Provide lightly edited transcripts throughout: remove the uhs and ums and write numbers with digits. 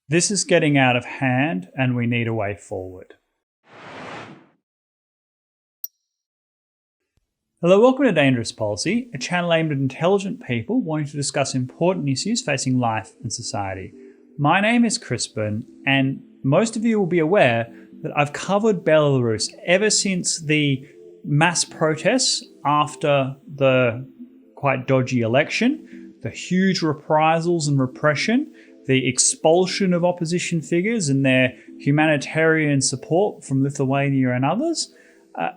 This is getting out of hand and we need a way forward. Hello, welcome to Dangerous Policy, a channel aimed at intelligent people wanting to discuss important issues facing life and society. My name is Crispin, and most of you will be aware that I've covered Belarus ever since the mass protests after the quite dodgy election, the huge reprisals and repression, the expulsion of opposition figures and their humanitarian support from Lithuania and others.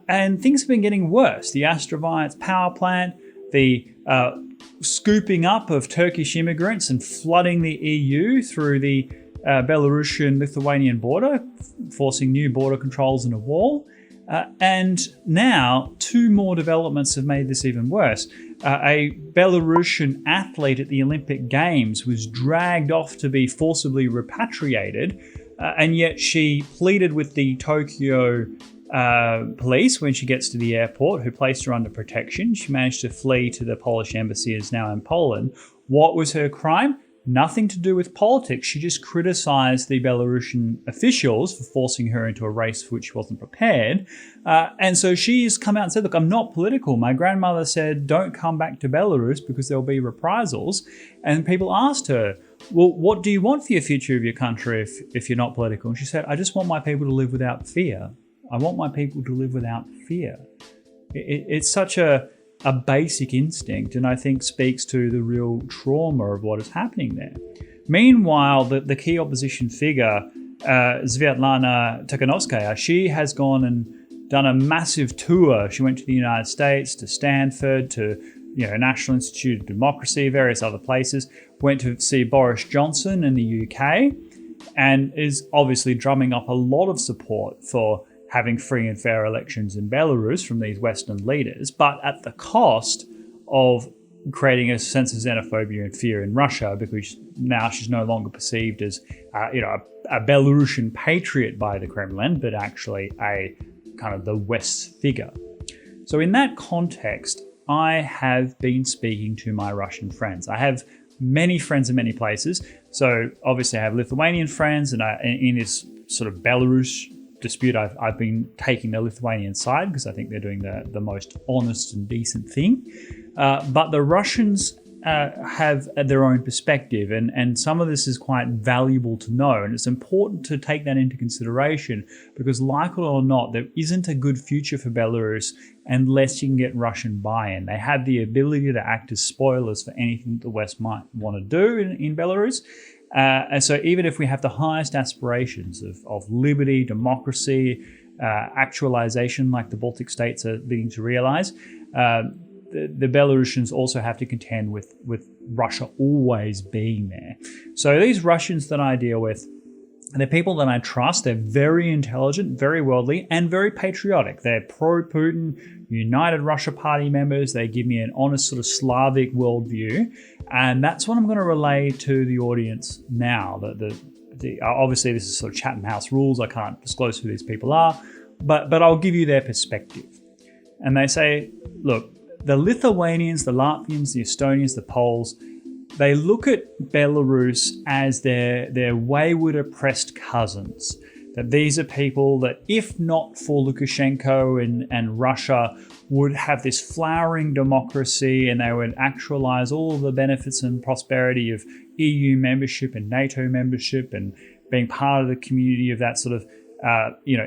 And things have been getting worse. The Astravayets power plant, the scooping up of Turkish immigrants and flooding the EU through the Belarusian-Lithuanian border, forcing new border controls and a wall. And now, two more developments have made this even worse. A Belarusian athlete at the Olympic Games was dragged off to be forcibly repatriated, and yet she pleaded with the Tokyo police when she gets to the airport, who placed her under protection. She managed to flee to the Polish embassy and is now in Poland. What was her crime? Nothing to do with politics. She just criticized the Belarusian officials for forcing her into a race for which she wasn't prepared. And so she's come out and said, look, I'm not political. My grandmother said, don't come back to Belarus because there'll be reprisals. And people asked her, well, what do you want for your future of your country if you're not political? And she said, I just want my people to live without fear. I want my people to live without fear. It's such a basic instinct, and I think speaks to the real trauma of what is happening there. Meanwhile, the key opposition figure, Svetlana Tikhanovskaya, she has gone and done a massive tour. She went to the United States, to Stanford, to National Institute of Democracy, various other places, went to see Boris Johnson in the UK, and is obviously drumming up a lot of support for having free and fair elections in Belarus from these Western leaders, but at the cost of creating a sense of xenophobia and fear in Russia, because now she's no longer perceived as a Belarusian patriot by the Kremlin, but actually a kind of the West figure. So in that context, I have been speaking to my Russian friends. I have many friends in many places. So obviously I have Lithuanian friends, and in this sort of Belarus dispute, I've been taking the Lithuanian side because I think they're doing the most honest and decent thing. But the Russians have their own perspective, and some of this is quite valuable to know, and it's important to take that into consideration because, like it or not, there isn't a good future for Belarus unless you can get Russian buy-in. They have the ability to act as spoilers for anything the West might want to do in Belarus. And so even if we have the highest aspirations of liberty, democracy, actualization like the Baltic states are beginning to realize, the Belarusians also have to contend with Russia always being there. So these Russians that I deal with, they're people that I trust. They're very intelligent, very worldly, and very patriotic. They're pro-Putin, United Russia Party members. They give me an honest sort of Slavic worldview. And that's what I'm going to relay to the audience now. Obviously, this is sort of Chatham House rules. I can't disclose who these people are, but I'll give you their perspective. And they say, look, the Lithuanians, the Latvians, the Estonians, the Poles, they look at Belarus as their wayward, oppressed cousins. That these are people that, if not for Lukashenko and Russia, would have this flowering democracy, and they would actualize all of the benefits and prosperity of EU membership and NATO membership and being part of the community of that sort of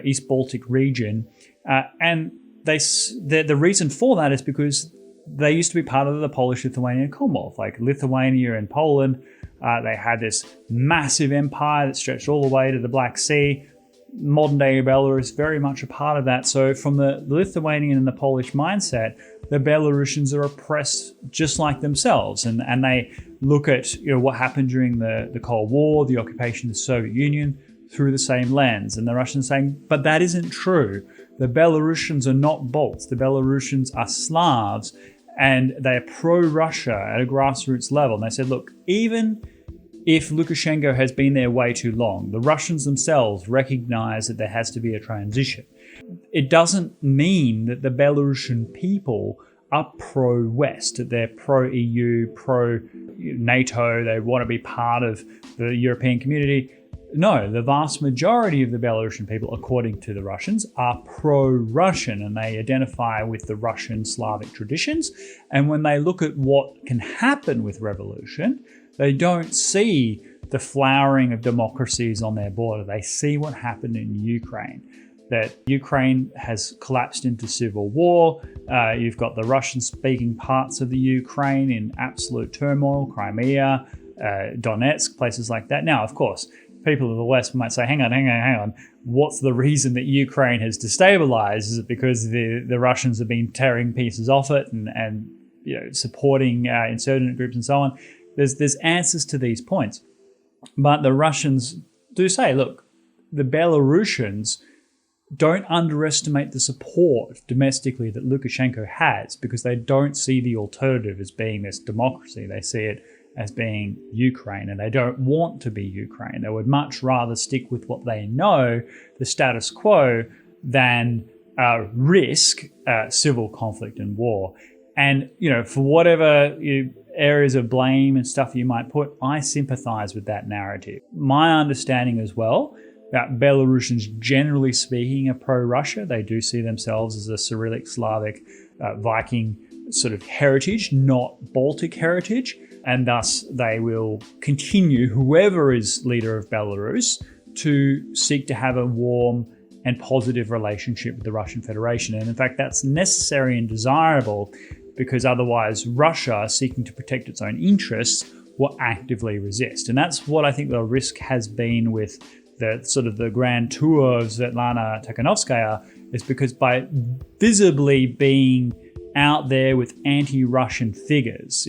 East Baltic region. And the reason for that is because they used to be part of the Polish-Lithuanian Commonwealth. Like Lithuania and Poland, they had this massive empire that stretched all the way to the Black Sea. Modern-day Belarus, very much a part of that. So from the Lithuanian and the Polish mindset, the Belarusians are oppressed just like themselves. And they look at what happened during the Cold War, the occupation of the Soviet Union, through the same lens. And the Russians saying, but that isn't true. The Belarusians are not Balts. The Belarusians are Slavs, and they are pro-Russia at a grassroots level. And they said, look, even if Lukashenko has been there way too long, the Russians themselves recognize that there has to be a transition. It doesn't mean that the Belarusian people are pro-West, that they're pro-EU, pro-NATO, they want to be part of the European community. No, the vast majority of the Belarusian people, according to the Russians, are pro-Russian, and they identify with the Russian Slavic traditions. And when they look at what can happen with revolution, they don't see the flowering of democracies on their border. They see what happened in Ukraine, that Ukraine has collapsed into civil war. You've got the Russian-speaking parts of the Ukraine in absolute turmoil, Crimea, Donetsk, places like that. Now, of course, people of the West might say, hang on. What's the reason that Ukraine has destabilized? Is it because the Russians have been tearing pieces off it and supporting insurgent groups and so on? There's answers to these points. But the Russians do say, look, the Belarusians don't underestimate the support domestically that Lukashenko has, because they don't see the alternative as being this democracy. They see it as being Ukraine, and they don't want to be Ukraine. They would much rather stick with what they know, the status quo, than risk civil conflict and war. And, for whatever areas of blame and stuff you might put, I sympathize with that narrative. My understanding as well, that Belarusians, generally speaking, are pro-Russia. They do see themselves as a Cyrillic, Slavic, Viking sort of heritage, not Baltic heritage. And thus they will continue, whoever is leader of Belarus, to seek to have a warm and positive relationship with the Russian Federation. And in fact, that's necessary and desirable, because otherwise Russia, seeking to protect its own interests, will actively resist. And that's what I think the risk has been with the grand tour of Svetlana Tikhanovskaya, is because by visibly being out there with anti-Russian figures,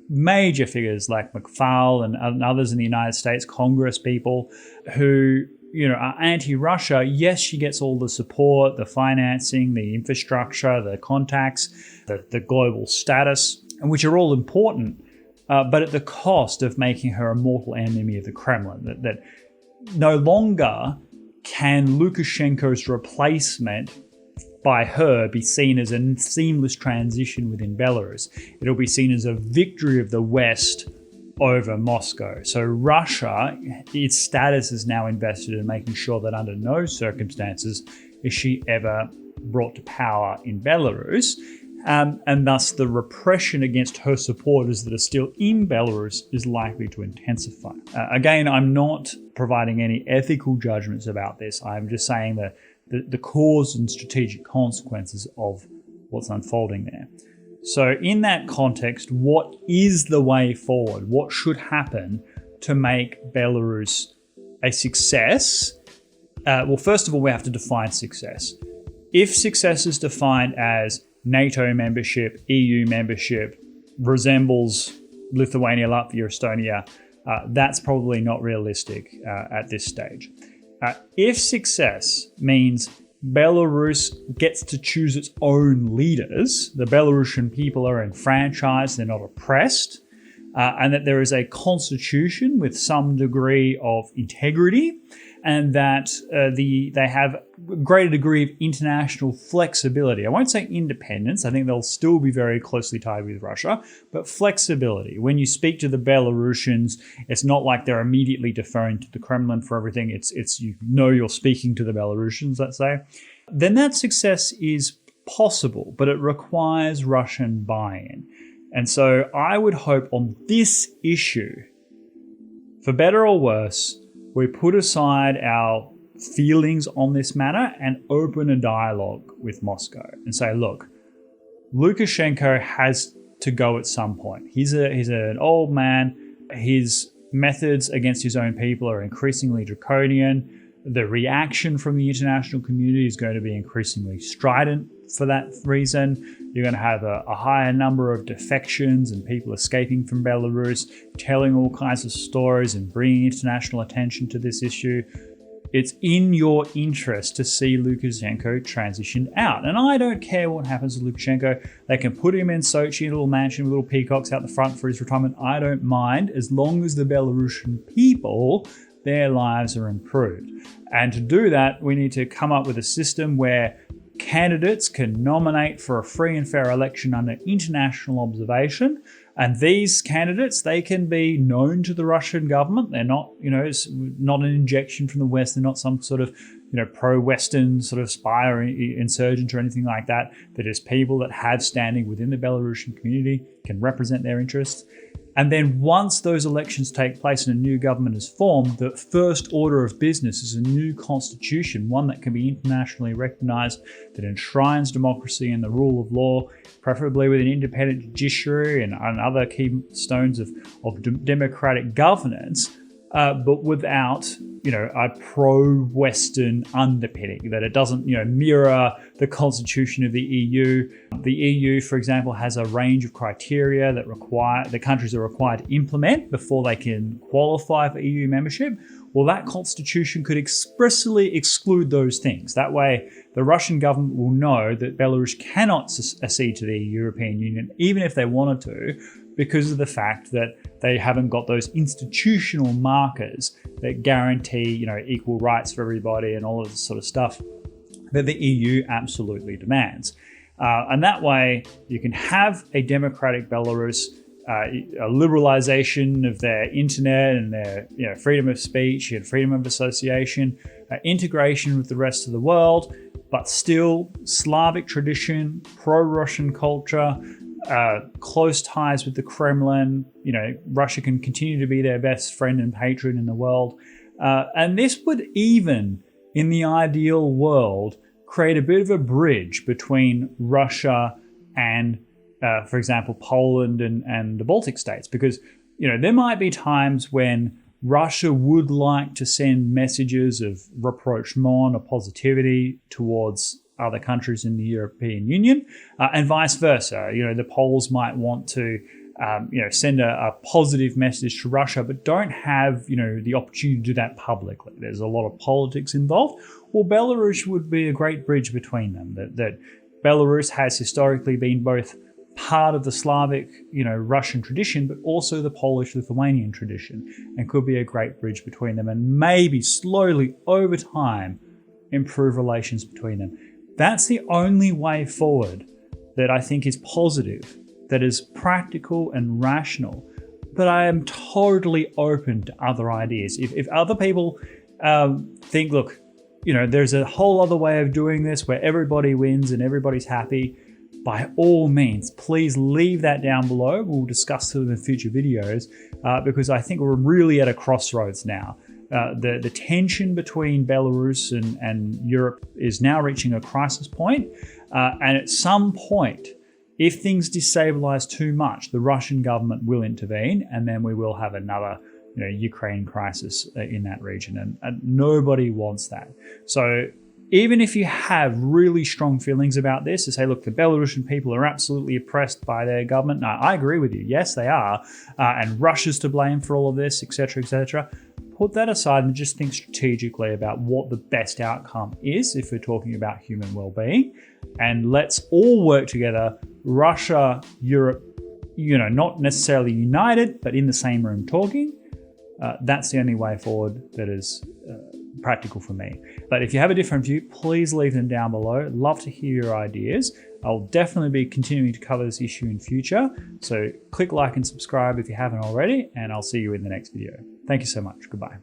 major figures like McFaul and others in the United States, Congress people who, are anti-Russia, yes, she gets all the support, the financing, the infrastructure, the contacts, the global status, and which are all important, but at the cost of making her a mortal enemy of the Kremlin. That no longer can Lukashenko's replacement by her be seen as a seamless transition within Belarus. It'll be seen as a victory of the West over Moscow. So Russia, its status is now invested in making sure that under no circumstances is she ever brought to power in Belarus. And thus the repression against her supporters that are still in Belarus is likely to intensify. Again, I'm not providing any ethical judgments about this. I'm just saying that the cause and strategic consequences of what's unfolding there. So in that context, what is the way forward? What should happen to make Belarus a success? Well, first of all, we have to define success. If success is defined as NATO membership, EU membership, resembles Lithuania, Latvia, Estonia, that's probably not realistic at this stage. If success means Belarus gets to choose its own leaders, the Belarusian people are enfranchised, they're not oppressed, and that there is a constitution with some degree of integrity, and that they have a greater degree of international flexibility. I won't say independence. I think they'll still be very closely tied with Russia, but flexibility. When you speak to the Belarusians, it's not like they're immediately deferring to the Kremlin for everything. It's you're speaking to the Belarusians, let's say. Then that success is possible, but it requires Russian buy-in. And so I would hope on this issue, for better or worse, we put aside our feelings on this matter and open a dialogue with Moscow and say, look, Lukashenko has to go at some point. He's an old man. His methods against his own people are increasingly draconian. The reaction from the international community is going to be increasingly strident for that reason. You're going to have a higher number of defections and people escaping from Belarus, telling all kinds of stories and bringing international attention to this issue. It's in your interest to see Lukashenko transition out. And I don't care what happens to Lukashenko. They can put him in Sochi, in a little mansion with little peacocks out the front for his retirement. I don't mind, as long as the Belarusian people, their lives are improved. And to do that, we need to come up with a system where candidates can nominate for a free and fair election under international observation, And these candidates, they can be known to the Russian government. They're not, it's not an injection from the West. They're not some sort of, pro-Western sort of spy or insurgent or anything like that. They're just people that have standing within the Belarusian community, can represent their interests. And then once those elections take place and a new government is formed, the first order of business is a new constitution, one that can be internationally recognized, that enshrines democracy and the rule of law, preferably with an independent judiciary and other keystones of democratic governance, but without, a pro-Western underpinning, that it doesn't, mirror the constitution of the EU. The EU, for example, has a range of criteria that the countries are required to implement before they can qualify for EU membership. Well, that constitution could expressly exclude those things. That way, the Russian government will know that Belarus cannot accede to the European Union, even if they wanted to, because of the fact that they haven't got those institutional markers that guarantee, equal rights for everybody and all of this sort of stuff that the EU absolutely demands. And that way, you can have a democratic Belarus, a liberalization of their internet and their freedom of speech and freedom of association, integration with the rest of the world, but still Slavic tradition, pro-Russian culture, close ties with the Kremlin. Russia can continue to be their best friend and patron in the world. And this would even, in the ideal world, create a bit of a bridge between Russia and, for example, Poland and the Baltic states. Because, there might be times when Russia would like to send messages of rapprochement or positivity towards other countries in the European Union, and vice versa. The Poles might want to, send a positive message to Russia, but don't have, the opportunity to do that publicly. There's a lot of politics involved. Well, Belarus would be a great bridge between them. That Belarus has historically been both part of the Slavic, Russian tradition, but also the Polish-Lithuanian tradition, and could be a great bridge between them, and maybe slowly over time improve relations between them. That's the only way forward that I think is positive, that is practical and rational. But I am totally open to other ideas. If other people think, look, there's a whole other way of doing this where everybody wins and everybody's happy, by all means, please leave that down below. We'll discuss them in future videos because I think we're really at a crossroads now. The tension between Belarus and Europe is now reaching a crisis point. And at some point, if things destabilize too much, the Russian government will intervene, and then we will have another Ukraine crisis in that region. And nobody wants that. So even if you have really strong feelings about this, to say, look, the Belarusian people are absolutely oppressed by their government. No, I agree with you. Yes, they are. And Russia's to blame for all of this, etc., etc. Put that aside and just think strategically about what the best outcome is if we're talking about human well-being. And let's all work together, Russia, Europe, not necessarily united, but in the same room talking. That's the only way forward that is practical for me. But if you have a different view, please leave them down below. Love to hear your ideas. I'll definitely be continuing to cover this issue in future. So click like and subscribe if you haven't already, and I'll see you in the next video. Thank you so much. Goodbye.